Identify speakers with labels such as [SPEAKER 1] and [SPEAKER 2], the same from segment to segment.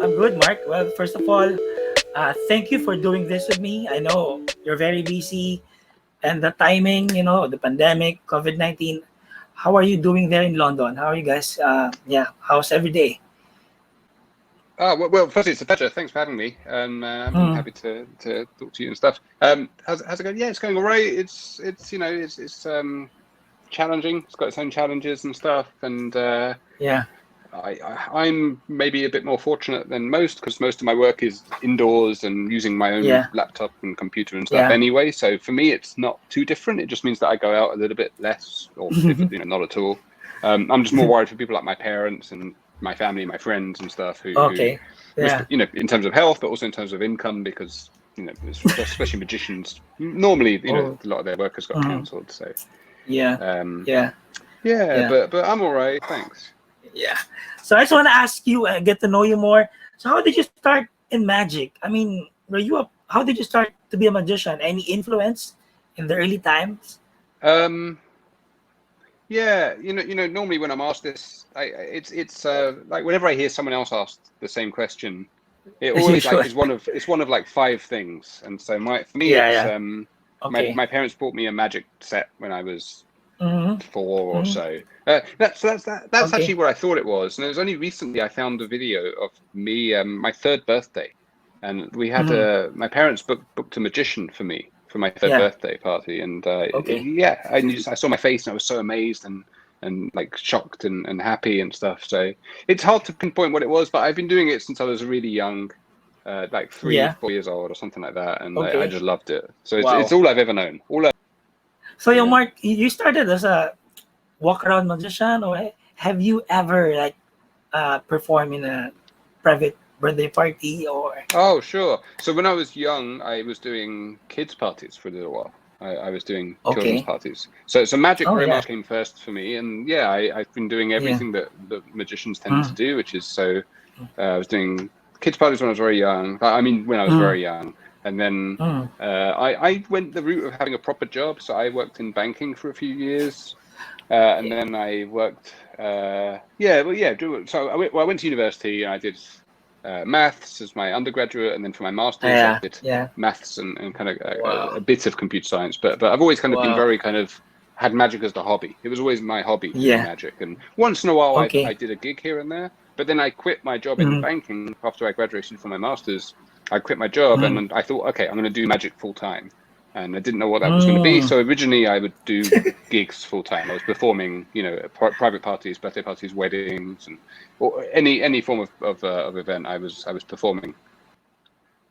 [SPEAKER 1] I'm good, Mark. Well, first of all, thank you for doing this with me. I know you're very busy, and the timing, the pandemic, COVID-19. How are you doing there in London? How are you guys? How's every day?
[SPEAKER 2] Well, firstly, it's a pleasure. Thanks for having me. I'm
[SPEAKER 1] Hmm.
[SPEAKER 2] happy to talk to you and stuff. How's it going? Yeah, it's going all right. It's challenging. It's got its own challenges and stuff. And
[SPEAKER 1] Yeah,
[SPEAKER 2] I'm maybe a bit more fortunate than most because most of my work is indoors and using my own
[SPEAKER 1] yeah,
[SPEAKER 2] laptop and computer and stuff
[SPEAKER 1] yeah.
[SPEAKER 2] anyway. So for me, it's not too different. It just means that I go out a little bit less, or if not at all. I'm just more worried for people like my parents and my family, my friends and stuff who
[SPEAKER 1] Okay. Yeah.
[SPEAKER 2] in terms of health, but also in terms of income, because especially magicians, normally
[SPEAKER 1] Oh.
[SPEAKER 2] a lot of their work has got
[SPEAKER 1] Mhm.
[SPEAKER 2] cancelled. So
[SPEAKER 1] Yeah.
[SPEAKER 2] um,
[SPEAKER 1] Yeah.
[SPEAKER 2] yeah,
[SPEAKER 1] Yeah.
[SPEAKER 2] but I'm all right, thanks.
[SPEAKER 1] Yeah. So I just want to ask you, get to know you more. So how did you start in magic? I mean, how did you start to be a magician? Any influence in the early times?
[SPEAKER 2] Um, yeah, normally when I'm asked this, it's like whenever I hear someone else ask the same question, it
[SPEAKER 1] As
[SPEAKER 2] always like
[SPEAKER 1] usual.
[SPEAKER 2] is one of like five things. And so for me,
[SPEAKER 1] Yeah.
[SPEAKER 2] it's
[SPEAKER 1] Yeah.
[SPEAKER 2] my
[SPEAKER 1] Okay.
[SPEAKER 2] my parents bought me a magic set when I was
[SPEAKER 1] Mm-hmm.
[SPEAKER 2] 4 or
[SPEAKER 1] Mm-hmm.
[SPEAKER 2] so. That's actually
[SPEAKER 1] Okay.
[SPEAKER 2] what I thought it was. And it was only recently I found a video of me, my third birthday, and we had
[SPEAKER 1] Mm-hmm.
[SPEAKER 2] my parents booked a magician for me for my third
[SPEAKER 1] Yeah.
[SPEAKER 2] birthday party, and
[SPEAKER 1] Okay.
[SPEAKER 2] yeah, I saw my face and I was so amazed and like shocked and happy and stuff. So it's hard to pinpoint what it was, but I've been doing it since I was really young. Like three,
[SPEAKER 1] Yeah.
[SPEAKER 2] 4 years old or something like that, and I
[SPEAKER 1] Okay.
[SPEAKER 2] just loved it. So it's
[SPEAKER 1] Wow.
[SPEAKER 2] all I've ever known.
[SPEAKER 1] So,
[SPEAKER 2] Yeah.
[SPEAKER 1] Mark, you started as a walk around magician, or have you ever like perform in a private birthday party or?
[SPEAKER 2] Oh, sure. So when I was young, I was doing kids' parties for a little while. I was doing children's
[SPEAKER 1] Okay.
[SPEAKER 2] parties. So magic
[SPEAKER 1] Oh
[SPEAKER 2] very
[SPEAKER 1] yeah.
[SPEAKER 2] much came first for me. And yeah, I've been doing
[SPEAKER 1] Yeah.
[SPEAKER 2] everything that magicians tend to
[SPEAKER 1] Mm.
[SPEAKER 2] do, which is I was doing kids' parties when I was very young. I mean, when I was
[SPEAKER 1] Mm.
[SPEAKER 2] very young. And then
[SPEAKER 1] Mm.
[SPEAKER 2] I went the route of having a proper job. So I worked in banking for a few years. And then I worked, so I went to university and I did maths as my undergraduate, and then for my master's I
[SPEAKER 1] Yeah.
[SPEAKER 2] did
[SPEAKER 1] Yeah.
[SPEAKER 2] maths and kind of a
[SPEAKER 1] Wow.
[SPEAKER 2] bit of computer science. But I've always kind of been
[SPEAKER 1] Wow.
[SPEAKER 2] very kind of had magic as the hobby. It was always my hobby doing
[SPEAKER 1] Yeah.
[SPEAKER 2] magic, and once in a while I
[SPEAKER 1] Okay.
[SPEAKER 2] did a gig here and there. But then I quit my job in
[SPEAKER 1] Mm.
[SPEAKER 2] banking after I graduated from my master's. I quit my job
[SPEAKER 1] Mm.
[SPEAKER 2] and I thought, okay, I'm going to do magic full time, and I didn't know what that was going to be.
[SPEAKER 1] Mm.
[SPEAKER 2] So originally I would do gigs full time. I was performing, at private parties, birthday parties, weddings, and or any form of event. I was performing.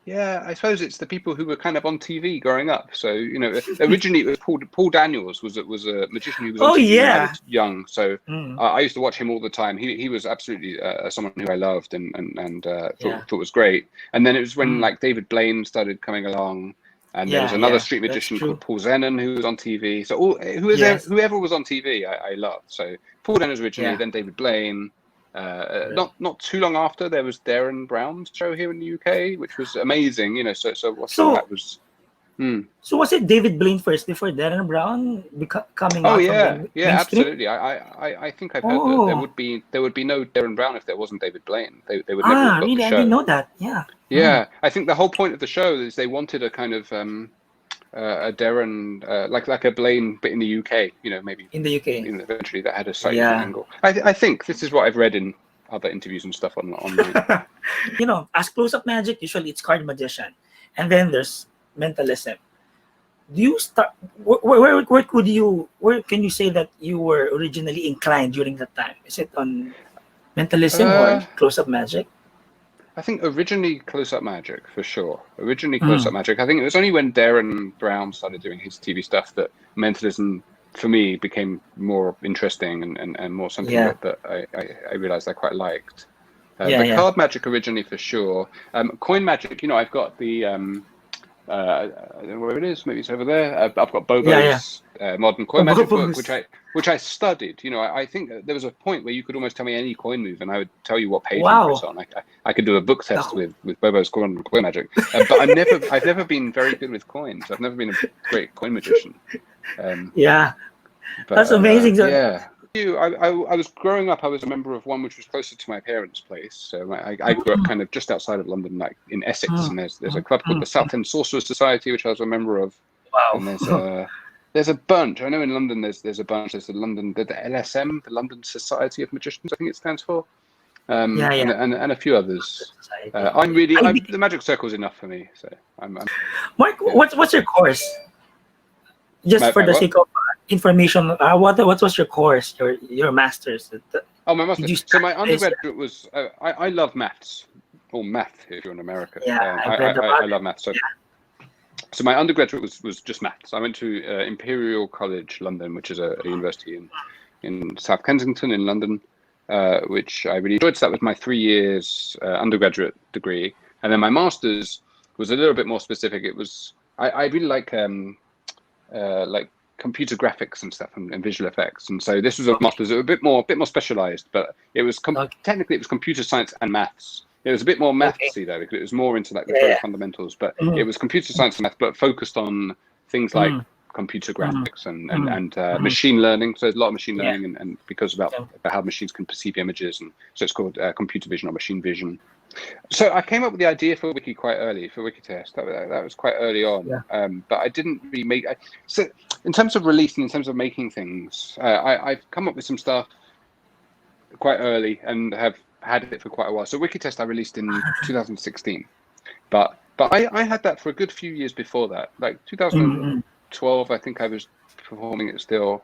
[SPEAKER 2] Yeah, I suppose it's the people who were kind of on TV growing up. So originally it was Paul Daniels was a magician who was on
[SPEAKER 1] Oh
[SPEAKER 2] TV when I
[SPEAKER 1] yeah.
[SPEAKER 2] was young. So
[SPEAKER 1] Mm.
[SPEAKER 2] I used to watch him all the time. He was absolutely someone who I loved and
[SPEAKER 1] Yeah.
[SPEAKER 2] thought was great. And then it was when
[SPEAKER 1] Mm.
[SPEAKER 2] like David Blaine started coming along, and there was
[SPEAKER 1] Yeah.
[SPEAKER 2] another
[SPEAKER 1] Yeah.
[SPEAKER 2] street
[SPEAKER 1] That's
[SPEAKER 2] magician
[SPEAKER 1] true.
[SPEAKER 2] called Paul Zenon who was on TV. So
[SPEAKER 1] Yes.
[SPEAKER 2] whoever was on TV, I loved. So Paul Zenon was originally,
[SPEAKER 1] Yeah.
[SPEAKER 2] then David Blaine.
[SPEAKER 1] Right.
[SPEAKER 2] Not too long after, there was Derren Brown's show here in the UK, which was amazing. So watching
[SPEAKER 1] So
[SPEAKER 2] that was. Hmm.
[SPEAKER 1] so was it David Blaine first before Derren Brown coming
[SPEAKER 2] Oh
[SPEAKER 1] out from
[SPEAKER 2] yeah,
[SPEAKER 1] the
[SPEAKER 2] yeah,
[SPEAKER 1] mainstream?
[SPEAKER 2] absolutely. I think I've heard that there
[SPEAKER 1] Oh.
[SPEAKER 2] would be no Derren Brown if there wasn't David Blaine. They would never have got the
[SPEAKER 1] Really? I didn't
[SPEAKER 2] show.
[SPEAKER 1] know that. Yeah. Mm.
[SPEAKER 2] Yeah, I think the whole point of the show is they wanted a kind of a Derren like a Blaine, but in the UK. Maybe
[SPEAKER 1] In the UK.
[SPEAKER 2] eventually that had a slightly different
[SPEAKER 1] Yeah.
[SPEAKER 2] angle. I think this is what I've read in other interviews and stuff online.
[SPEAKER 1] As close-up magic, usually it's card magician, and then there's mentalism. Do you start? Where can you say that you were originally inclined during that time? Is it on mentalism or
[SPEAKER 2] Uh,
[SPEAKER 1] close-up magic?
[SPEAKER 2] I think originally close-up magic for sure. Originally
[SPEAKER 1] Mm.
[SPEAKER 2] close-up magic. I think it was only when Derren Brown started doing his TV stuff that mentalism for me became more interesting and more something
[SPEAKER 1] Yeah.
[SPEAKER 2] that I realized I quite liked.
[SPEAKER 1] Yeah.
[SPEAKER 2] But
[SPEAKER 1] Yeah.
[SPEAKER 2] card magic originally for sure. Coin magic, I've got the I don't know where it is. Maybe it's over there. I've got
[SPEAKER 1] Yeah. Yeah.
[SPEAKER 2] Bobo's modern coin magic book, which
[SPEAKER 1] Obobos.
[SPEAKER 2] I studied. I think that there was a point where you could almost tell me any coin move, and I would tell you what page number it's
[SPEAKER 1] Wow.
[SPEAKER 2] on. I could do a book test
[SPEAKER 1] Oh,
[SPEAKER 2] with Bobo's coin magic, but I've never been very good with coins. I've never been a great coin magician. Um,
[SPEAKER 1] yeah.
[SPEAKER 2] but
[SPEAKER 1] That's amazing. So,
[SPEAKER 2] yeah, I was growing up. I was a member of one which was closer to my parents' place. So I grew up kind of just outside of London, like in Essex. And there's a club called the Southend Sorcerers Society, which I was a member of.
[SPEAKER 1] Wow.
[SPEAKER 2] And there's a bunch. I know in London there's a bunch. There's the LSM, the London Society of Magicians, I think it stands for. And a few others. The magic circle is enough for me. So
[SPEAKER 1] Mark, what's your course? Just for the sake of information, what was your course? Your master's?
[SPEAKER 2] My master's. So my undergraduate was I love maths, or math if you're in America.
[SPEAKER 1] Yeah,
[SPEAKER 2] I love maths. So my undergraduate was just maths. I went to Imperial College London, which is a university in South Kensington in London. Which I really enjoyed. So that was my 3 years undergraduate degree, and then my master's was a little bit more specific. It was I really like computer graphics and stuff and visual effects, and so this was a master's. It was a bit more specialized, but it was technically it was computer science and maths. It was a bit more mathsy though, because it was more into like the very fundamentals. But it was computer science and math, but focused on things like computer graphics and machine learning. So there's a lot of machine learning and because about how machines can perceive images, and so it's called computer vision or machine vision. So I came up with the idea for Wiki quite early, for Wikitest. That was quite early on, but I didn't really make. So in terms of releasing, in terms of making things, I've come up with some stuff quite early and have had it for quite a while. So Wikitest I released in 2016, but I had that for a good few years before that, like 2012. I think I was performing it still.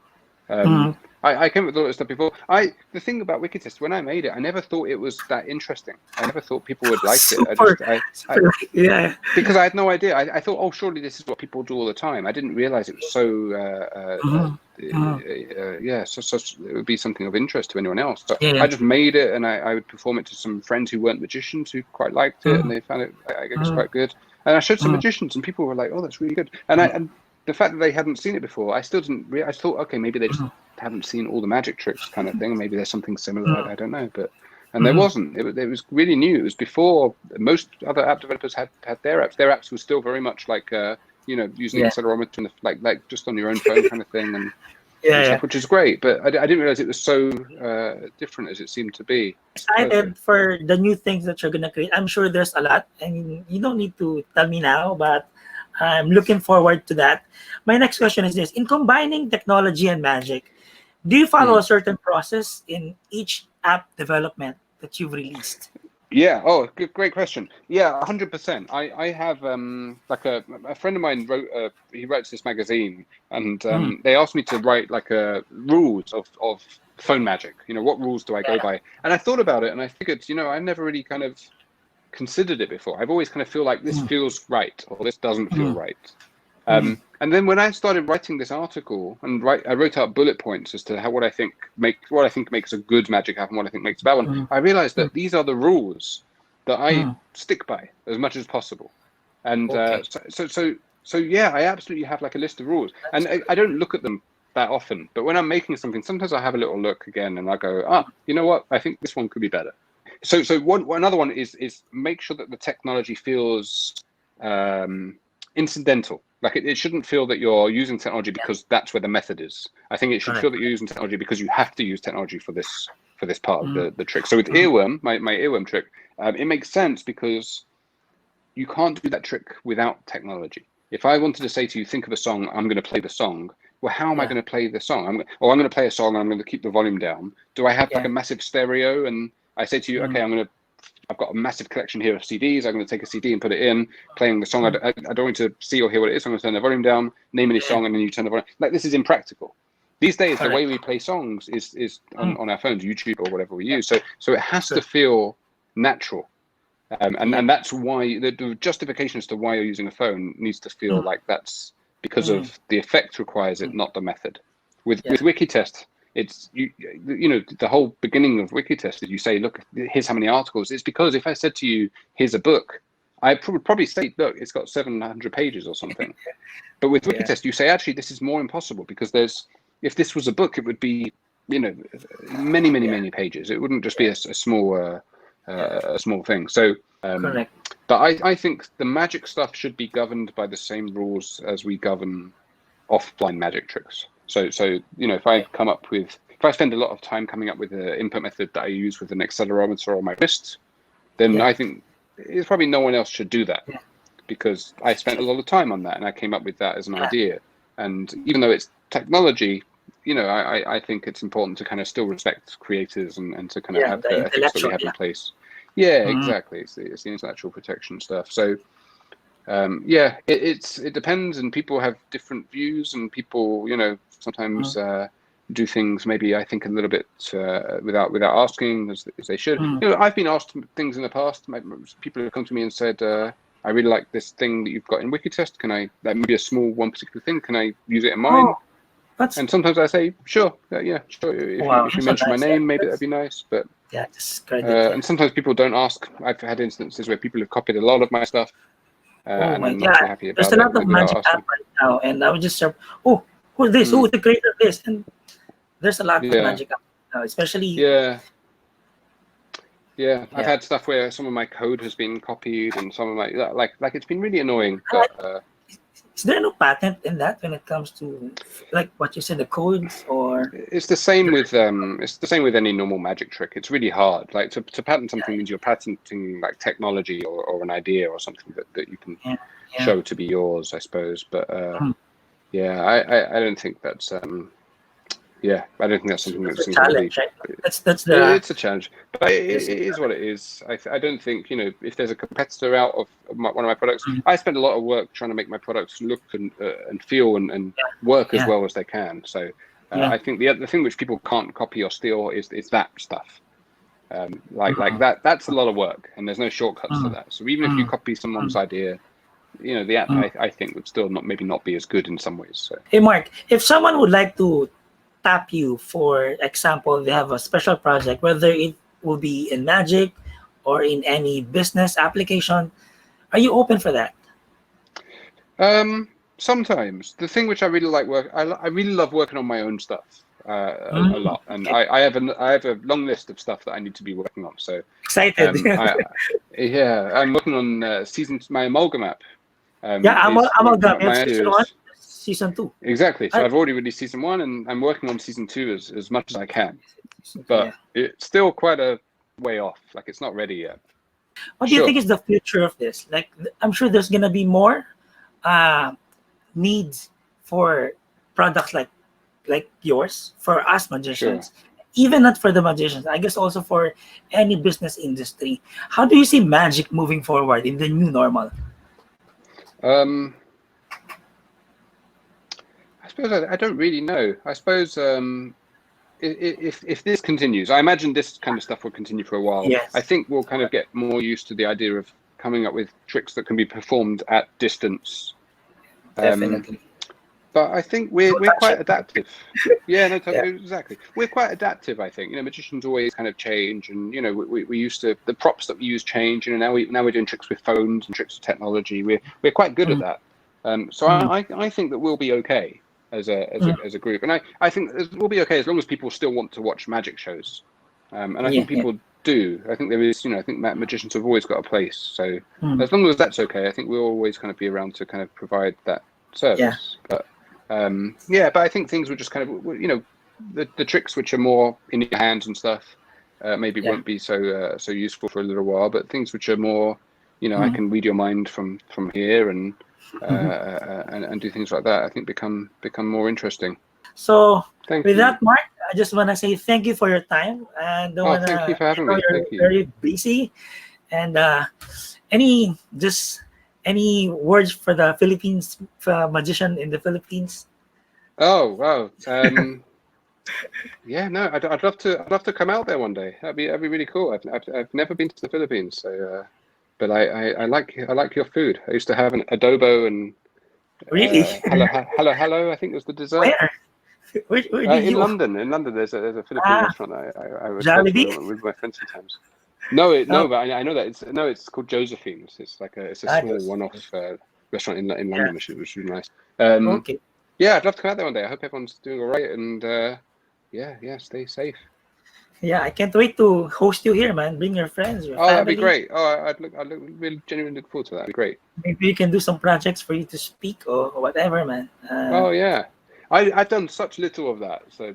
[SPEAKER 2] I came up with all this stuff before. The thing about Wikitest, when I made it, I never thought it was that interesting. I never thought people would like it. Because I had no idea. I thought, oh, surely this is what people do all the time. I didn't realize it was so. So it would be something of interest to anyone else. So I just made it, and I would perform it to some friends who weren't magicians who quite liked it, and they found it, I guess, quite good. And I showed some magicians, and people were like, "Oh, that's really good." And the fact that they hadn't seen it before, I still didn't. I thought, okay, maybe they just haven't seen all the magic tricks, kind of thing. Maybe there's something similar. I don't know, and there wasn't. It was really new. It was before most other app developers had their apps. Their apps were still very much like using an accelerometer and like just on your own phone kind of thing, and stuff, which is great. But I didn't realize it was so different as it seemed to be.
[SPEAKER 1] Excited for the new things that you're gonna create. I'm sure there's a lot, and you don't need to tell me now, but I'm looking forward to that. My next question is this: in combining technology and magic, do you follow a certain process in each app development that you've released?
[SPEAKER 2] Yeah. Oh, great question. Yeah, 100%. I have like a friend of mine he writes this magazine, and they asked me to write like rules of phone magic. What rules do I go by? And I thought about it, and I figured, I never really kind of considered it before. I've always kind of feel like this feels right, or this doesn't feel right. And then when I started writing this article, I wrote out bullet points as to what I think makes a good magic app and what I think makes a bad one. I realized that these are the rules that I stick by as much as possible. And so yeah, I absolutely have like a list of rules, and I don't look at them that often. But when I'm making something, sometimes I have a little look again, and I go, you know what? I think this one could be better. So another one is make sure that the technology feels incidental. Like it shouldn't feel that you're using technology because that's where the method is. I think it should feel that you're using technology because you have to use technology for this part of the trick. So with earworm, my earworm trick, it makes sense because you can't do that trick without technology. If I wanted to say to you, think of a song, I'm going to play the song. Well, how am I going to play the song? I'm going to play a song and I'm going to keep the volume down. Do I have like a massive stereo? And I say to you, okay, I've got a massive collection here of CDs. I'm going to take a CD and put it in, playing the song. I don't want to see or hear what it is. So I'm going to turn the volume down, name any song, and then you turn the volume. Like, this is impractical. These days, the way we play songs is on our phones, YouTube or whatever we use. So it has to feel natural. And that's why the justification as to why you're using a phone needs to feel like that's because of the effect requires it, not the method. With Wikitest, it's the whole beginning of Wikitest is you say, look, here's how many articles. It's because if I said to you, here's a book, I would probably say, look, it's got 700 pages or something. But with Wikitest, you say, actually, this is more impossible because if this was a book, it would be, many pages. It wouldn't just be a small thing. So, but I think the magic stuff should be governed by the same rules as we govern offline magic tricks. So if I come up with, if I spend a lot of time coming up with an input method that I use with an accelerometer on my wrist, then I think it's probably no one else should do that, because I spent a lot of time on that and I came up with that as an idea. And even though it's technology, I think it's important to kind of still respect creators and to kind of have the ethics that we have in place. Yeah, exactly. It's the intellectual protection stuff. So it depends, and people have different views, and people sometimes do things maybe I think a little bit without asking as they should. I've been asked things in the past. People have come to me and said, I really like this thing that you've got in Wikitest. Can I, like maybe a small one particular thing, can I use it in mine? And sometimes I say, sure, sure. If you mention my name, maybe that'd be nice. But
[SPEAKER 1] just credit.
[SPEAKER 2] And sometimes people don't ask. I've had instances where people have copied a lot of my stuff. And I'm not so happy about
[SPEAKER 1] There's a lot of magic app right now, and I would just say, who's this? Who's the creator of this? And there's a lot of magic app now, especially.
[SPEAKER 2] I've had stuff where some of my code has been copied, and some of my like it's been really annoying. But,
[SPEAKER 1] is there no patent in that when it comes to like what you said, the codes? Or
[SPEAKER 2] it's the same with any normal magic trick. It's really hard. Like to patent something means you're patenting like technology or an idea or something that you can show to be yours, I suppose. But I don't think that's I don't think that's something that's
[SPEAKER 1] a challenge. Right? It's
[SPEAKER 2] a challenge, but it is what it is. I don't think if there's a competitor out of one of my products, I spend a lot of work trying to make my products look and feel and work as well as they can. So I think the thing which people can't copy or steal is that stuff. Like that's a lot of work, and there's no shortcuts to that. So even if you copy someone's idea, the app I think would still maybe not be as good in some ways. So.
[SPEAKER 1] Hey Mark, if someone would like to tap you, for example, they have a special project, whether it will be in magic or in any business application, are you open for that?
[SPEAKER 2] Sometimes. The thing which I really like I really love working on my own stuff a lot, and I have a long list of stuff that I need to be working on. So
[SPEAKER 1] excited!
[SPEAKER 2] I'm working on my amalgam app.
[SPEAKER 1] Amalgam. Season 2.
[SPEAKER 2] Exactly. So I've already released season 1, and I'm working on season 2 as much as I can. But it's still quite a way off. Like it's not ready yet.
[SPEAKER 1] What do you think is the future of this? Like I'm sure there's gonna be more needs for products like yours for us magicians. Even not for the magicians, I guess also for any business industry. How do you see magic moving forward in the new normal?
[SPEAKER 2] I suppose I don't really know. I suppose if this continues, I imagine this kind of stuff will continue for a while.
[SPEAKER 1] Yes.
[SPEAKER 2] I think we'll kind of get more used to the idea of coming up with tricks that can be performed at distance.
[SPEAKER 1] Definitely.
[SPEAKER 2] But I think we're quite adaptive. Exactly. We're quite adaptive. I think magicians always kind of change, and we used to the props that we use change. Now we're doing tricks with phones and tricks with technology. We're quite good at that. So I think that we'll be okay as a group, and I think we'll be okay as long as people still want to watch magic shows, and I think people do. I think there is, I think magicians have always got a place. So as long as that's okay, I think we'll always kind of be around to kind of provide that service. But but I think things will just kind of, the tricks which are more in your hands and stuff, maybe won't be so useful for a little while. But things which are more, I can read your mind from here and do things like that, I think become more interesting.
[SPEAKER 1] So with that, Mark, I just want to say thank you for your time, and
[SPEAKER 2] thank you for having me.
[SPEAKER 1] You're very busy, and any words for the Philippines, for a magician in the Philippines?
[SPEAKER 2] Oh wow. I'd love to come out there one day. That'd be really cool. I've never been to the Philippines, so but I like your food. I used to have an adobo and
[SPEAKER 1] really
[SPEAKER 2] hello. I think was the dessert.
[SPEAKER 1] Where did
[SPEAKER 2] in
[SPEAKER 1] you?
[SPEAKER 2] London, there's a Filipino restaurant I would go with my friends sometimes. But I know that it's called Josephine's. It's like a small one-off restaurant in London, which is really nice.
[SPEAKER 1] Okay.
[SPEAKER 2] Yeah, I'd love to come out there one day. I hope everyone's doing all right, and stay safe.
[SPEAKER 1] Yeah, I can't wait to host you here, man. Bring your friends, your family.
[SPEAKER 2] That'd be great. I'd really genuinely look forward to that. That'd be great.
[SPEAKER 1] Maybe you can do some projects for you to speak or whatever, man.
[SPEAKER 2] I've done such little of that. So,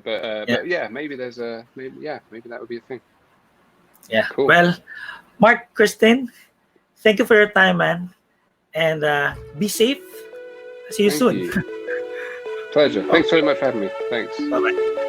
[SPEAKER 1] Yeah.
[SPEAKER 2] but yeah, maybe maybe that would be a thing.
[SPEAKER 1] Yeah.
[SPEAKER 2] Cool.
[SPEAKER 1] Well, Marc Kerstein, thank you for your time, man, and be safe. See you
[SPEAKER 2] Thank
[SPEAKER 1] soon.
[SPEAKER 2] you. Pleasure. Thanks very much for having me. Thanks.
[SPEAKER 1] Bye bye.